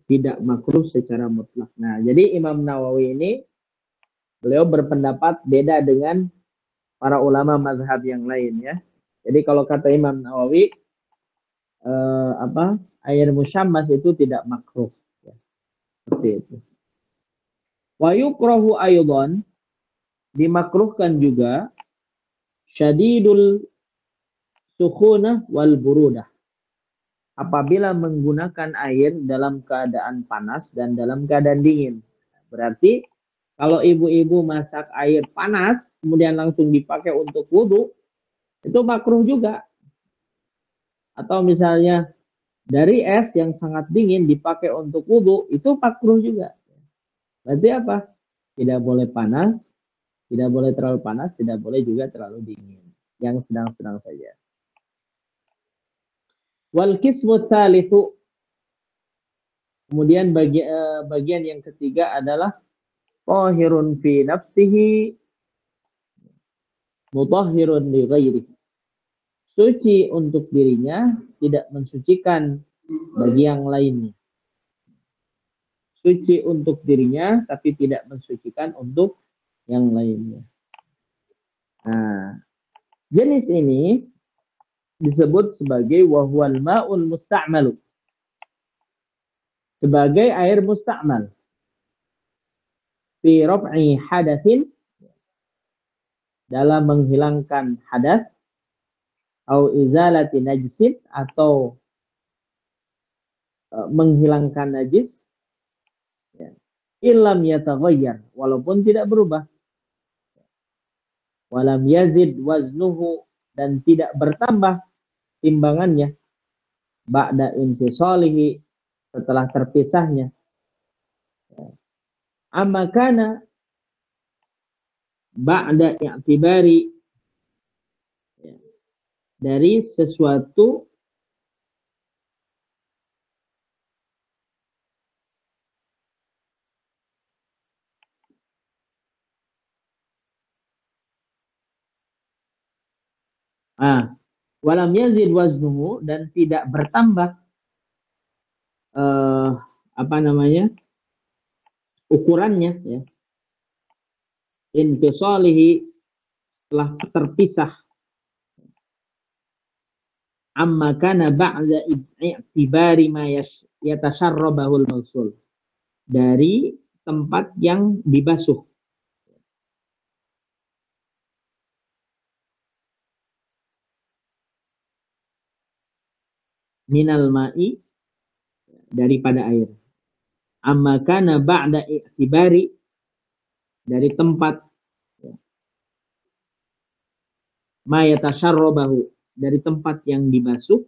tidak makruh secara mutlak. Nah, jadi Imam Nawawi ini beliau berpendapat beda dengan para ulama mazhab yang lain ya. Jadi kalau kata Imam Nawawi air musyammas itu tidak makruh ya. Seperti itu. Wa yukrahu aydan, dimakruhkan juga syadidul sukhunah wal burudah, apabila menggunakan air dalam keadaan panas dan dalam keadaan dingin. Berarti kalau ibu-ibu masak air panas kemudian langsung dipakai untuk wudhu, itu makruh juga. Atau misalnya dari es yang sangat dingin dipakai untuk wudhu, itu makruh juga. Berarti apa? Tidak boleh panas, tidak boleh terlalu panas, tidak boleh juga terlalu dingin. Yang sedang-sedang saja. Wal qismu tsalitsu, kemudian bagian yang ketiga adalah tahirun fi nafsihi mutahhirun li ghairihi. Suci untuk dirinya, tidak mensucikan bagi yang lainnya. Suci untuk dirinya, tapi tidak mensucikan untuk yang lainnya. Nah, jenis ini disebut sebagai wahwal ma'ul musta'malu, sebagai air musta'mal fi raf'i hadatsin, dalam menghilangkan hadas, atau izalati najisin, atau menghilangkan najis, ya. Illam yataghayyar, walaupun tidak berubah. Walam yazid waznuhu, dan tidak bertambah timbangannya. Ba'da infisalihi, setelah terpisahnya. Amma kana ba'da i'tibari, dari sesuatu walam yazid waznuhu, dan tidak bertambah ukurannya, ya. Infisalihi, setelah terpisah. Amma kana ba'da i'tibari ma yatasharrabahul mausul, dari tempat yang dibasuh. Minal ma'i, daripada air. Amma kana ba'da i'tibari, dari tempat, ma yatasharrabahu, dari tempat yang dibasuh,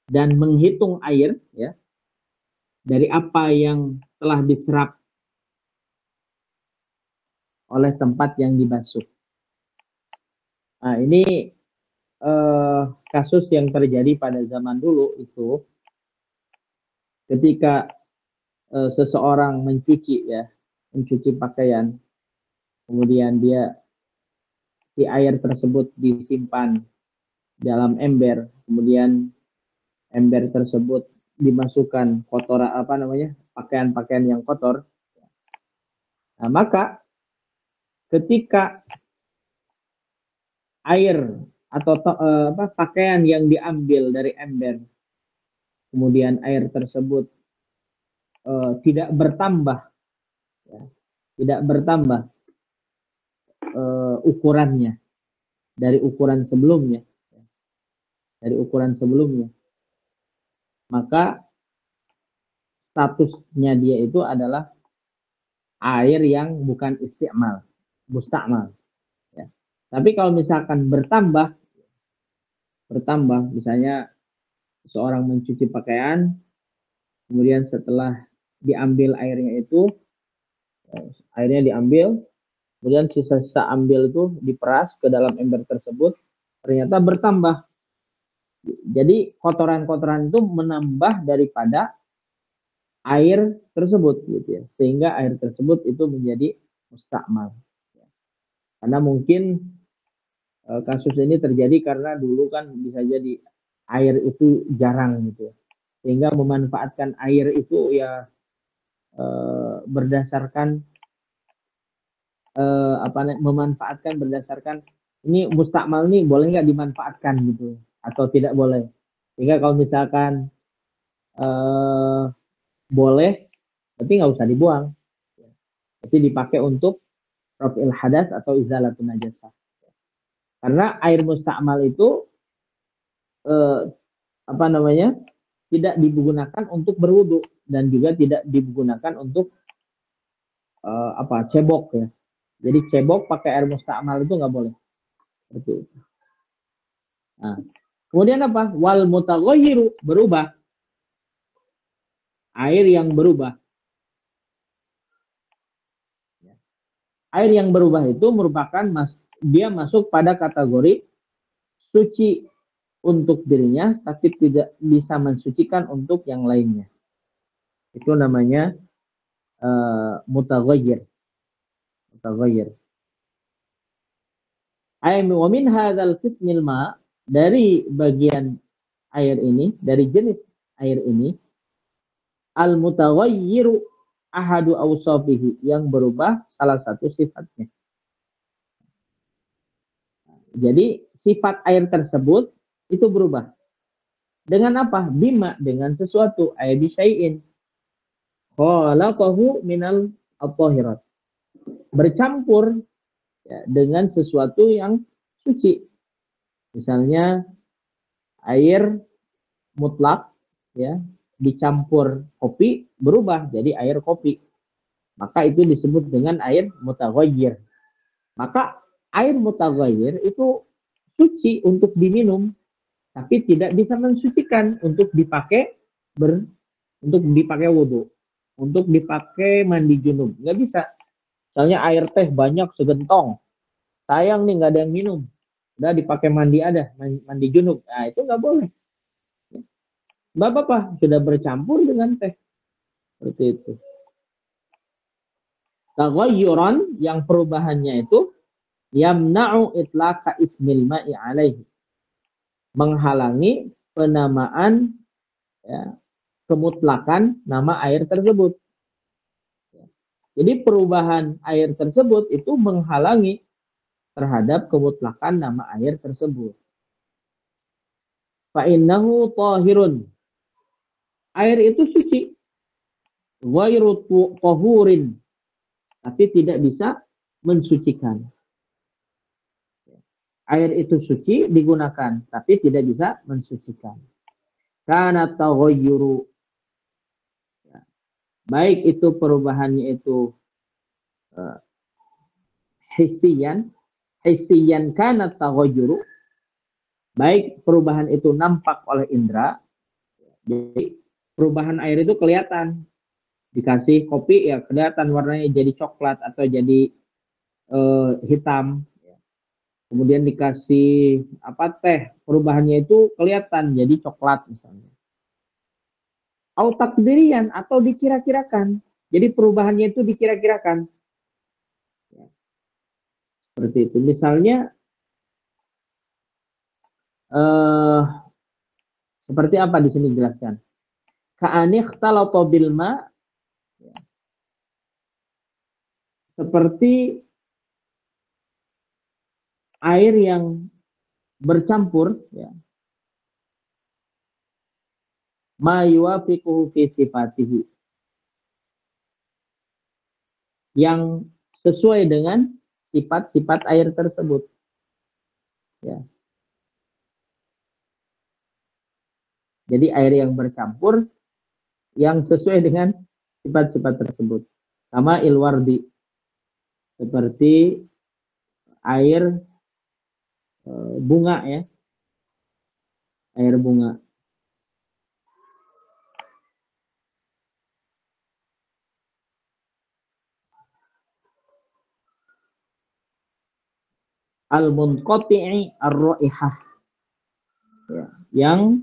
dan menghitung air, ya, dari apa yang telah diserap oleh tempat yang dibasuh. Nah, ini kasus yang terjadi pada zaman dulu itu, ketika seseorang mencuci pakaian, kemudian si air tersebut disimpan dalam ember, kemudian ember tersebut dimasukkan pakaian-pakaian yang kotor. Nah, maka ketika air atau pakaian yang diambil dari ember, kemudian air tersebut tidak bertambah, ya, tidak bertambah ukurannya dari ukuran sebelumnya, maka statusnya dia itu adalah air yang bukan isti'mal, musta'mal, ya. Tapi kalau misalkan bertambah, misalnya seorang mencuci pakaian, kemudian setelah diambil airnya itu, airnya diambil, kemudian sisa-sisa ambil itu diperas ke dalam ember tersebut, ternyata bertambah. Jadi kotoran-kotoran itu menambah daripada air tersebut, gitu ya, sehingga air tersebut itu menjadi mustakmal. Karena mungkin kasus ini terjadi karena dulu kan bisa jadi air itu jarang gitu ya. Sehingga memanfaatkan air itu ya berdasarkan memanfaatkan berdasarkan ini mustakmal nih boleh nggak dimanfaatkan gitu atau tidak boleh. Sehingga kalau misalkan eh, boleh, berarti nggak usah dibuang. Berarti dipakai untuk raf'il hadas atau izalatun najasah. Karena air mustakmal itu eh, apa namanya tidak digunakan untuk berwudu dan juga tidak digunakan untuk cebok ya. Jadi cebok pakai air mustakmal itu nggak boleh. Seperti itu. Nah, kemudian apa? Wal mutaghayyiru berubah. Air yang berubah. Air yang berubah itu merupakan dia masuk pada kategori suci untuk dirinya, tapi tidak bisa mensucikan untuk yang lainnya. Itu namanya mutaghayyir. Mutaghayyir. Ay wa min hadzal qismil ma, dari bagian air ini, dari jenis air ini, al mutaghayyiru ahadu awsafihi, yang berubah salah satu sifatnya. Jadi sifat air tersebut itu berubah. Dengan apa? Bima, dengan sesuatu. Ay bisyai'in khalaqahu minal at-tahirat. Bercampur ya, dengan sesuatu yang suci. Misalnya air mutlak ya dicampur kopi berubah jadi air kopi. Maka itu disebut dengan air mutaghayyir. Maka air mutaghayyir itu suci untuk diminum, tapi tidak bisa mensucikan untuk dipakai untuk dipakai wudhu, untuk dipakai mandi junub, nggak bisa. Misalnya air teh banyak segentong, sayang nih nggak ada yang minum, udah dipakai mandi ada, mandi junub, nah itu nggak boleh. Mbak apa? Sudah bercampur dengan teh, seperti itu. Taghayyuran yang perubahannya itu yamna'u itlaqa ismil ma'i alaihi, menghalangi penamaan ya, kemutlakan nama air tersebut. Jadi perubahan air tersebut itu menghalangi terhadap kemutlakan nama air tersebut. Fa'innahu tahirun. Air itu suci. Ghairu tahurin. Tapi tidak bisa mensucikan. Air itu suci digunakan, tapi tidak bisa mensucikan. Karena taghayyuru, baik itu perubahannya itu uh, hissiyan, hissiyan kana taghayyuru, baik perubahan itu nampak oleh indera, jadi perubahan air itu kelihatan. Dikasih kopi ya kelihatan warnanya jadi coklat atau jadi hitam. Kemudian dikasih teh, perubahannya itu kelihatan jadi coklat misalnya. Au takdirian atau dikira-kirakan. Jadi perubahannya itu dikira-kirakan. Seperti itu. Misalnya eh, seperti apa di sini jelaskan? Ka'anikhtalato bil ma, seperti air yang bercampur ya, ma yuwafiquhu fi sifatihi, yang sesuai dengan sifat-sifat air tersebut ya. Jadi air yang bercampur yang sesuai dengan sifat-sifat tersebut. Sama ilwardi, seperti air bunga ya, air bunga. Al-munqati'i ar-raihah ya, yang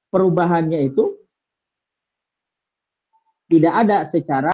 perubahannya itu tidak ada secara